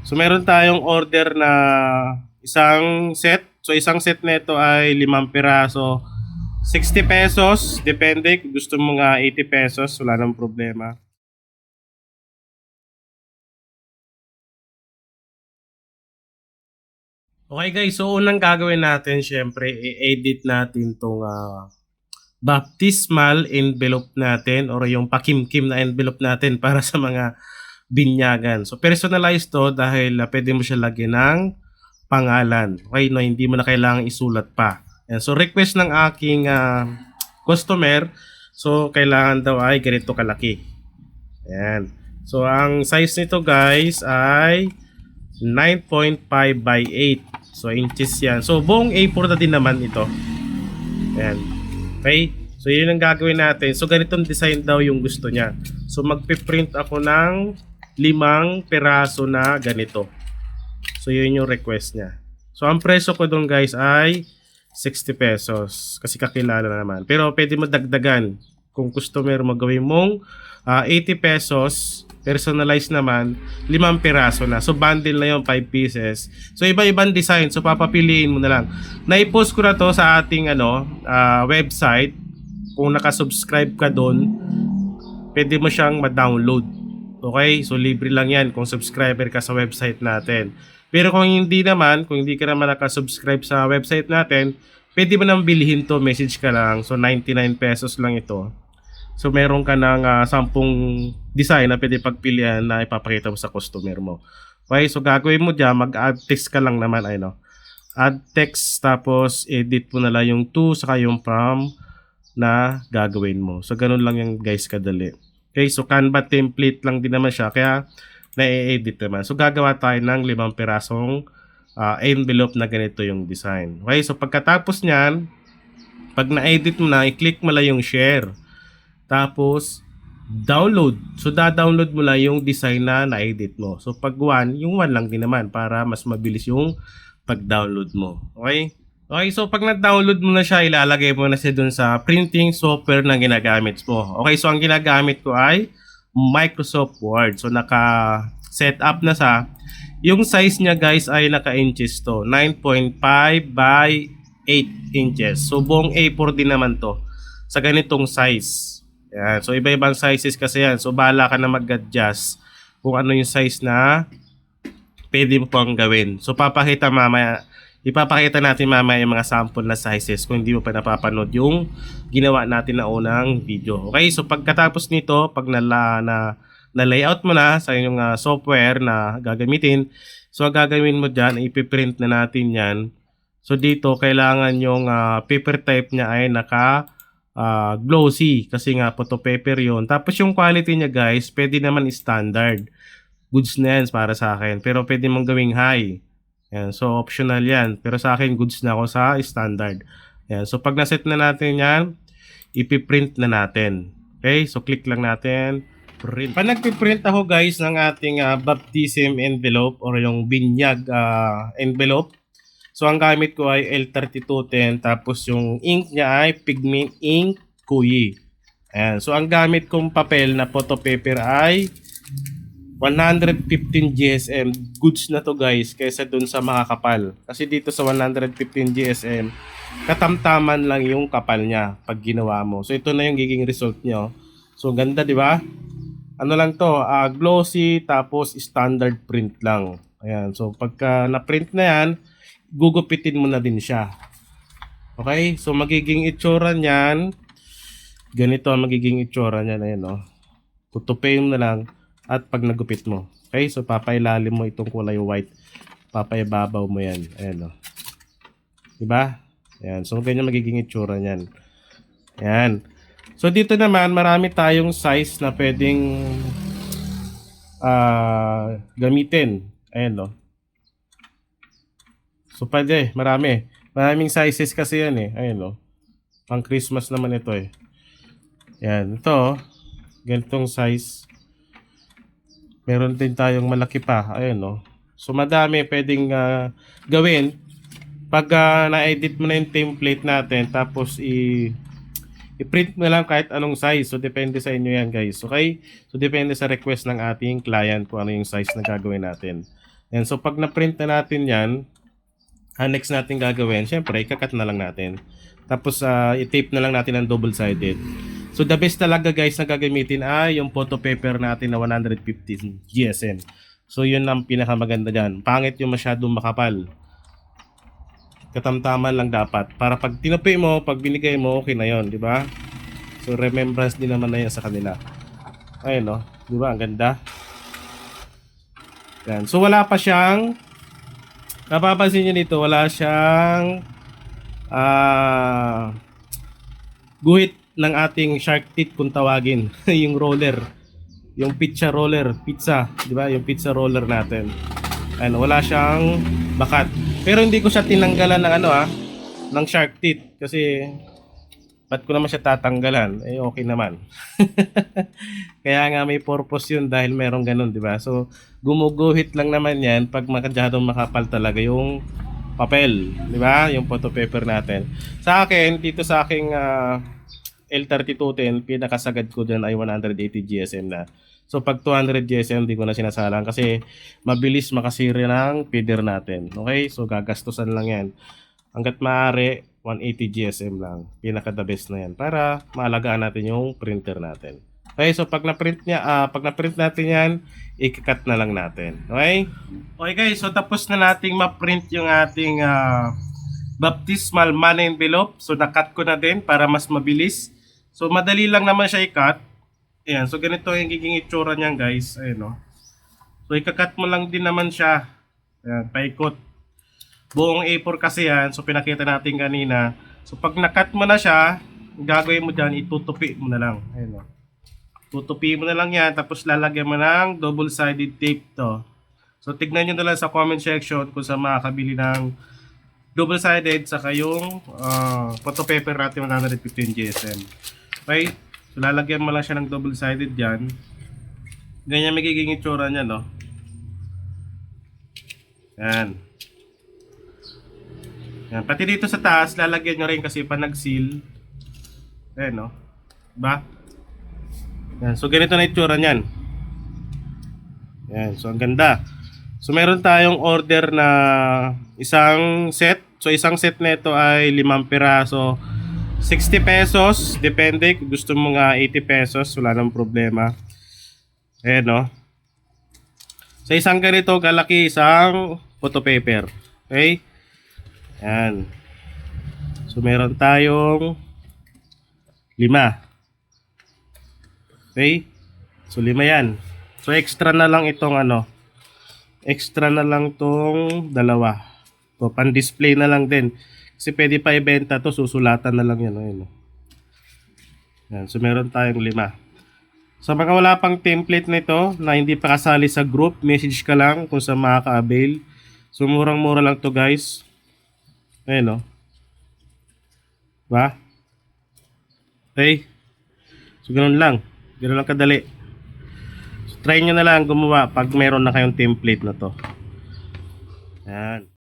So meron tayong order na isang set. So isang set nito ay 5 piraso. 60 pesos, depende kung gusto mo nga 80 pesos, wala nang problema. Okay guys, so unang gagawin natin, syempre, i-edit natin tong baptismal envelope natin or yung pakimkim na envelope natin para sa mga binyagan. So personalized to dahil pwede mo siya lagyan ng pangalan. Okay, no, hindi mo na kailangang isulat pa. Yan. So request ng aking customer, so kailangan daw ay ganito kalaki. Ayan. So ang size nito guys ay 9.5 by 8. So inches yan. So buong A4 na din naman ito. Ayan. Okay. So yun ang gagawin natin. So ganitong design daw yung gusto niya. So magpiprint ako ng 5 piraso na ganito. So yun yung request niya. So ang presyo ko doon guys ay 60 pesos. Kasi kakilala naman. Pero pwede mo dagdagan. Kung customer mo gawin mong 80 pesos. Personalized naman, 5 piraso na. So bundle na yung 5 pieces. So iba-ibang design. So papapiliin mo na lang. Na-post ko na to sa ating website. Kung nakasubscribe ka doon, pwede mo siyang ma-download. Okay? So libre lang yan kung subscriber ka sa website natin. Pero kung hindi naman, kung hindi ka naman nakasubscribe sa website natin, pwede mo nang bilhin to, message ka lang. So 99 pesos lang ito. So meron ka ng 10 design na pwede pagpilian na ipapakita mo sa customer mo. Okay, so gagawin mo dyan, mag-add text ka lang naman, add text, tapos edit mo na lang yung to saka yung from na gagawin mo. So ganun lang yung guys kadali. Okay, so Canva template lang din naman siya, kaya na-edit naman. So gagawa tayo ng 5 pirasong envelope na ganito yung design. Okay, so pagkatapos nyan, pag na-edit mo na, i-click mo lang yung share. Tapos, download. So, da-download mo lang yung design na na-edit mo. So, pag 1, yung 1 lang din naman para mas mabilis yung pag-download mo. Okay? Okay, so pag na-download mo na siya, ilalagay mo na siya dun sa printing software na ginagamit mo. Okay, so ang ginagamit ko ay Microsoft Word. So, naka-set up na sa. Yung size niya guys ay naka-inches to. 9.5 by 8 inches. So, buong A4 din naman to. Sa ganitong size. Yan. So iba-ibang sizes kasi yan. So bahala ka na mag-adjust kung ano yung size na pwede mo pang gawin. So ipapakita natin mamaya yung mga sample na sizes kung hindi mo pa napapanood yung ginawa natin na unang video. Okay, so pagkatapos nito, pag na-layout mo na sa inyong software na gagamitin, so gagawin mo dyan, ipiprint na natin yan. So dito, kailangan yung paper type niya ay glossy kasi nga photo paper yon. Tapos yung quality niya guys, pwede naman standard. Goods na yan para sa akin. Pero pwede mong gawing high. Yan. So optional yan. Pero sa akin goods na ako sa standard. Yan. So pag naset na natin yan, ipiprint na natin. Okay? So click lang natin. Print. Pag nagpiprint ako guys ng ating baptism envelope or yung binyag envelope, so ang gamit ko ay L3210, tapos yung ink niya ay pigment ink Kuyi. Ayan. So ang gamit kong papel na photo paper ay 115 GSM. Goods na to guys kaysa dun sa mga kapal. Kasi dito sa 115 GSM, katamtaman lang yung kapal niya pag ginawa mo. So ito na yung giging result nyo. So ganda, di ba? Ano lang to, glossy tapos standard print lang. Ayan. So pagka na-print na yan, gugupitin mo na din siya. Okay? So magiging itsura niyan, ganito ang magiging itsura niyan. Ayan, tutupin mo na lang at pag nagupit mo. Okay? So papailalim mo itong kulay white. Papaibabaw mo yan. Ayan, diba? Ayan. So ganyan magiging itsura niyan. Ayan. So dito naman marami tayong size na pwedeng gamitin. Ayan, so pwede, maraming sizes kasi yan Ayun, pang Christmas naman ito Yan, ito ganitong size. Meron din tayong malaki pa. Ayun, so madami pwedeng gawin pag na-edit mo na yung template natin, tapos i-print mo lang kahit anong size. So depende sa inyo yan guys. Okay? So depende sa request ng ating client kung ano yung size na gagawin natin. Yan, so pag na-print na natin yan, next natin gagawin, syempre, ikakat na lang natin. Tapos, i-tape na lang natin ng double-sided. So, the best talaga guys na gagamitin ay yung photo paper natin na 150 GSM. So, yun ang pinakamaganda dyan. Pangit yung masyadong makapal. Katamtaman lang dapat. Para pag tinupi mo, pag binigay mo, okay na yon, di ba? So, remembrance din naman na yan sa kanila. Ayun, no? Di ba? Ang ganda. Yan. So, wala pa siyang napapansin nyo dito, wala siyang guhit ng ating shark teeth kung tawagin. Yung roller, yung pizza roller, pizza, di ba? Yung pizza roller natin. Ano, wala siyang bakat. Pero hindi ko siya tinanggalan ng ng shark teeth kasi ba't ko naman siya tatanggalan? Eh okay naman. Kaya nga may purpose yun dahil merong ganun, di ba? So, gumuguhit lang naman yan pag masyadong makapal talaga yung papel, di ba? Yung photo paper natin. Sa akin, dito sa aking L3210, pinakasagad ko dyan ay 180 GSM na. So, pag 200 GSM, di ko na sinasalang kasi mabilis makasira ng feeder natin. Okay? So, gagastusan lang yan. Hanggat maaari, 180 GSM lang. Pinaka the best na yan para maalagaan natin yung printer natin. Okay, so pag na-print natin yan, i-cut na lang natin. Okay? Okay guys, so tapos na nating ma-print yung ating baptismal money envelope. So na-cut ko na din para mas mabilis. So madali lang naman siya i-cut. Ayan, so ganito yung giging itsura niyan guys. Ayan, no? So i-cut mo lang din naman siya. Ayan, paikot. Buong A4 kasi yan. So pinakita natin kanina. So pag na-cut mo na siya, gagawin mo dyan, itutupi mo na lang. Ayan, no? Tutupi mo na lang yan. Tapos lalagyan mo ng double-sided tape to. So tignan nyo na lang sa comment section kung saan makakabili ng double-sided saka yung photo paper natin 115 GSM. Okay? So lalagyan mo lang siya ng double-sided dyan. Ganyan magiging itsura niya, no? Yan. Yan. Pati dito sa taas, lalagyan nyo rin kasi pa nag-seal. Ayan, no? Diba? Yan. So ganito na itsura niyan. Yan. So ang ganda. So meron tayong order na isang set. So isang set na ito ay 5 piraso. 60 pesos. Depende. Kung gusto mo nga 80 pesos, wala nang problema. Ayan, no? Sa isang ganito, kalaki isang photo paper. Okay? Yan. So meron tayong 5. Okay? So 5 yan. So extra na lang itong extra na lang tong 2. So pan-display na lang din. Kasi pwede pa ibenta to, susulatan na lang yan. Ayun. Yan. So meron tayong 5. Sa mga wala pang template nito na hindi pa kasali sa group, message ka lang kung saan makaka-avail. So murang-mura lang to guys. Ayun, no? Diba? Okay? So ganun lang. Ganun lang kadali. So try nyo na lang gumawa pag meron na kayong template na to. Yan.